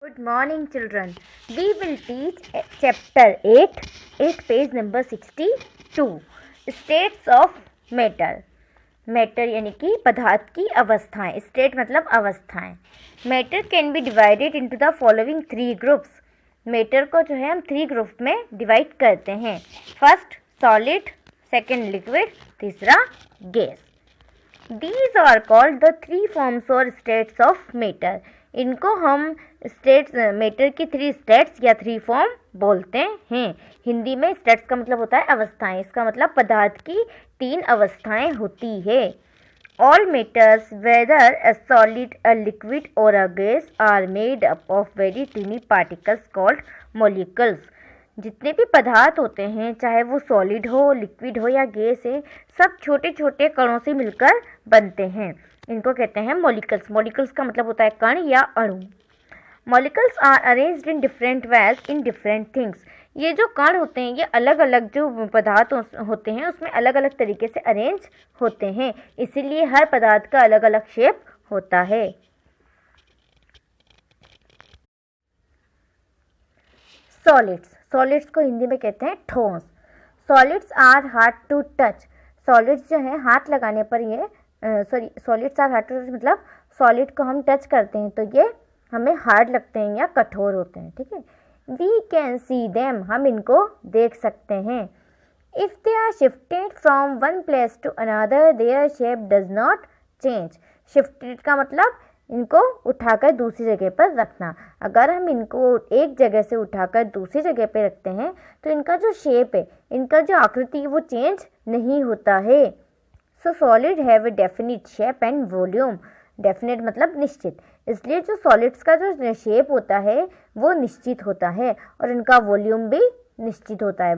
Good morning, children. We will teach chapter 8, page number 62. States of matter. Matter यानी कि पदार्थ की अवस्थाएं. स्टेट मतलब अवस्थाएं. Matter can be divided into the following 3 groups. Matter को जो है हम 3 ग्रुप में डिवाइड करते हैं. फर्स्ट सॉलिड, सेकंड लिक्विड, तीसरा gas. These are called the 3 forms or states of matter. इनको हम स्टेट्स मैटर की 3 स्टेट्स या 3 फॉर्म बोलते हैं. हिंदी में स्टेट्स का मतलब होता है अवस्थाएं. इसका मतलब पदार्थ की 3 अवस्थाएं होती है. All matters, whether a solid, a liquid or a gas, are made up of very tiny particles called molecules. जितने भी पदार्थ होते हैं, चाहे वो सॉलिड हो, लिक्विड हो या गैस है, सब छोटे छोटे कणों से मिलकर बनते हैं. इनको कहते हैं मॉलिक्यूल्स. मॉलिक्यूल्स का मतलब होता है कण या अणु. Molecules are arranged in different ways in different things. ये जो कण होते हैं, ये अलग अलग जो पदार्थ होते हैं उसमें अलग अलग तरीके से अरेंज होते हैं. इसीलिए हर पदार्थ का अलग अलग शेप होता है. सॉलिड्स. सॉलिड्स को हिंदी में कहते हैं ठोस. Solids are hard to touch. Solids जो है हाथ लगाने पर ये solids are hard to touch मतलब सॉलिड को हम टच करते हैं तो ये हमें हार्ड लगते हैं या कठोर होते हैं. ठीक है. We can see them. हम इनको देख सकते हैं. If they are shifted from one place to another their shape does not change. Shifted का मतलब इनको उठाकर दूसरी जगह पर रखना. अगर हम इनको एक जगह से उठाकर दूसरी जगह पर रखते हैं तो इनका जो शेप है, इनका जो आकृति है वो चेंज नहीं होता है. सो solid have a definite shape and volume. Definite मतलब निश्चित. इसलिए जो सॉलिड्स का जो शेप होता है वो निश्चित होता है और इनका वॉल्यूम भी निश्चित होता है.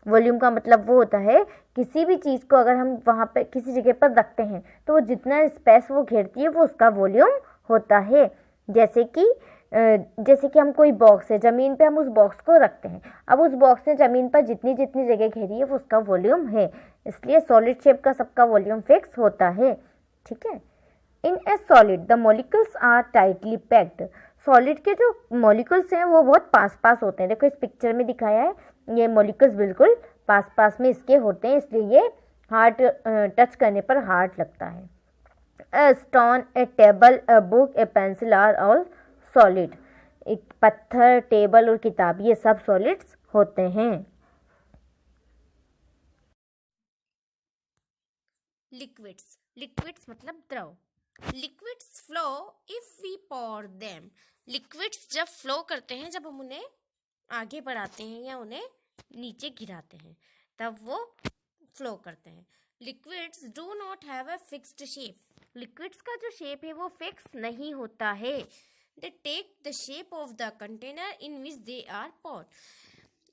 वॉल्यूम का मतलब वो होता है किसी भी चीज़ को अगर हम वहाँ पे किसी जगह पर रखते हैं तो वो जितना स्पेस वो घेरती है वो उसका वॉल्यूम होता है. जैसे कि हम कोई बॉक्स है, ज़मीन पे हम उस बॉक्स को रखते हैं. अब उस बॉक्स ने ज़मीन पर जितनी जितनी जगह घेरी है वो उसका वॉल्यूम है. इसलिए सॉलिड शेप का सबका वॉल्यूम फिक्स होता है. ठीक है. In a solid the molecules are tightly packed. Solid के जो मॉलिक्यूल्स हैं वो बहुत पास पास होते हैं. देखो इस पिक्चर में दिखाया है, ये मॉलिक्यूल्स बिल्कुल पास पास में इसके होते हैं, इसलिए ये हार्ड टच करने पर हार्ड लगता है. A stone, a table, a book, a pencil are all solid. एक पत्थर, टेबल और किताब ये सब सॉलिड्स होते हैं. लिक्विड्स. लिक्विड्स मतलब द्रव. Liquids flow if we pour them. Liquids जब फ्लो करते हैं, जब हम उन्हें आगे बढ़ाते हैं या उन्हें नीचे गिराते हैं, तब वो फ्लो करते हैं. Liquids do not have a fixed shape. Liquids का जो शेप है वो फिक्स नहीं होता है. They take the shape of the container in which they are put.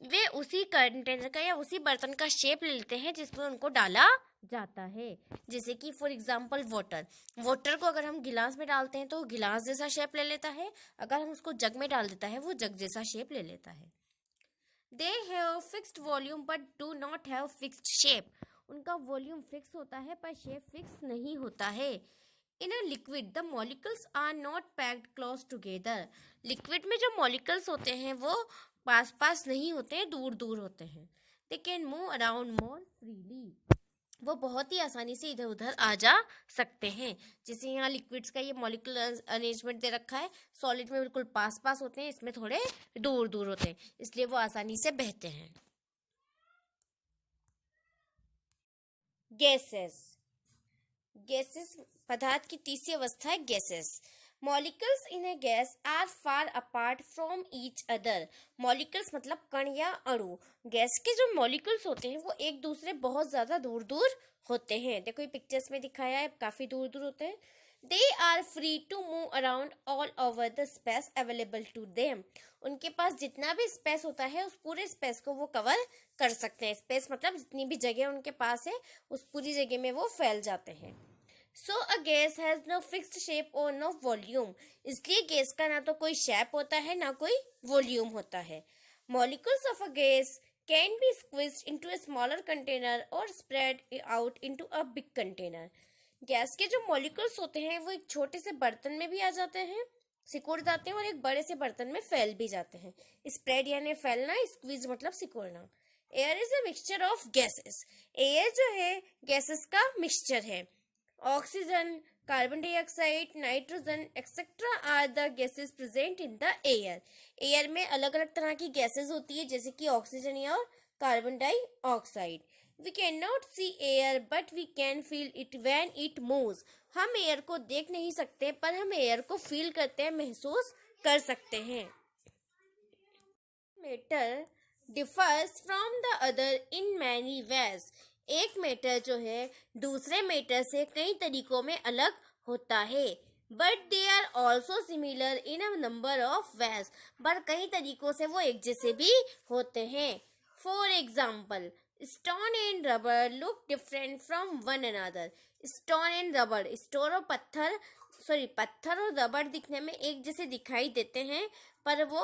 वे उसी कंटेनर का या उसी बर्तन का शेप ले लेते हैं जिसमें उनको डाला जाता है. जैसे कि फॉर एग्जाम्पल वाटर को अगर हम गिलास में डालते हैं तो वो गिलास जैसा शेप ले लेता है. अगर हम उसको जग में डाल देता है वो जग जैसा शेप ले लेता है. They have fixed volume but do not have fixed shape. उनका वॉल्यूम फिक्स होता है पर शेप फिक्स नहीं होता है. In a liquid the molecules are not packed close together. Liquid में जो मॉलिक्यूल्स होते हैं वो पास पास नहीं होते हैं, दूर दूर होते हैं. They can move around more freely. वो बहुत ही आसानी से इधर उधर आ जा सकते हैं. जैसे यहाँ लिक्विड्स का ये मॉलिक्यूलर अरेंजमेंट दे रखा है. सॉलिड में बिल्कुल पास पास होते हैं, इसमें थोड़े दूर दूर होते हैं, इसलिए वो आसानी से बहते हैं. गैसेस. गैसेस पदार्थ की तीसरी अवस्था है gases. Molecules in a gas are far apart from each other. Molecules मतलब कण या अणु. गैस के जो मॉलिक्यूल्स होते हैं वो एक दूसरे बहुत ज़्यादा दूर दूर होते हैं. देखो ये पिक्चर्स में दिखाया है, काफ़ी दूर दूर होते हैं. They are free to move around all over the space available to them. उनके पास जितना भी स्पेस होता है उस पूरे स्पेस को वो कवर कर सकते हैं. स्पेस मतलब जितनी भी जगह उनके पास है उस पूरी जगह में वो फैल जाते हैं. So a gas has no fixed shape और नो वॉल्यूम. इसलिए गैस का ना तो कोई शेप होता है ना कोई वॉल्यूम होता है. Molecules of a gas can be squeezed into a smaller container और spread out into a big container. Gas के जो मॉलिक्यूल्स होते हैं वो एक छोटे से बर्तन में भी आ जाते हैं सिकुड़ जाते हैं और एक बड़े से बर्तन में फैल भी जाते हैं। स्प्रेड यानी फैलना, स्क्वीज मतलब सिकुड़ना। Air is a mixture of gases. Air जो है गैसेस का मिक्सचर है। Oxygen, carbon dioxide, nitrogen etcetera are the gases present in the air. Air में अलग अलग तरह की गैसेस होती है, जैसे कि ऑक्सीजन या carbon dioxide. We can not see air but we can feel it when it moves. हम एयर को देख नहीं सकते पर हम एयर को फील करते हैं, महसूस कर सकते हैं। Matter differs from the other in many ways. एक मैटर जो है दूसरे मैटर से कई तरीकों में अलग होता है। But they are also similar in a number of ways. पर कई तरीकों से वो एक जैसे भी होते हैं। For example, stone and rubber look different from one another. Stone and rubber, पत्थर और रबर दिखने में एक जैसे दिखाई देते हैं पर वो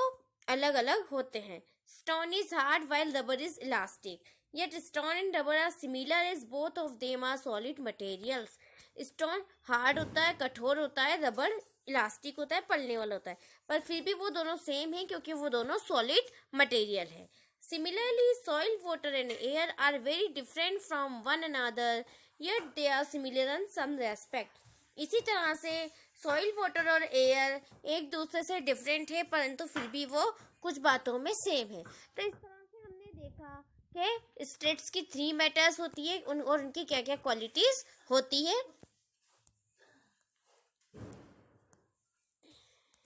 अलग अलग होते हैं। Stone is hard while rubber is elastic. Yet stone and rubber are similar as both of them are solid materials. Stone hard होता है, कठोर होता है, रबर इलास्टिक होता है, पलने वाला होता है, पर फिर भी वो दोनों सेम है क्योंकि वो दोनों सॉलिड मटेरियल है। Similarly, soil, water and air are very different from one another, yet they are similar in some respect. इसी तरह से सॉइल, वाटर और एयर एक दूसरे से डिफरेंट है परंतु फिर भी वो कुछ बातों में सेम है। तो इस तरह से हमने देखा कि स्टेट्स की 3 मैटर्स होती है और उनकी क्या क्या क्वालिटीज होती है।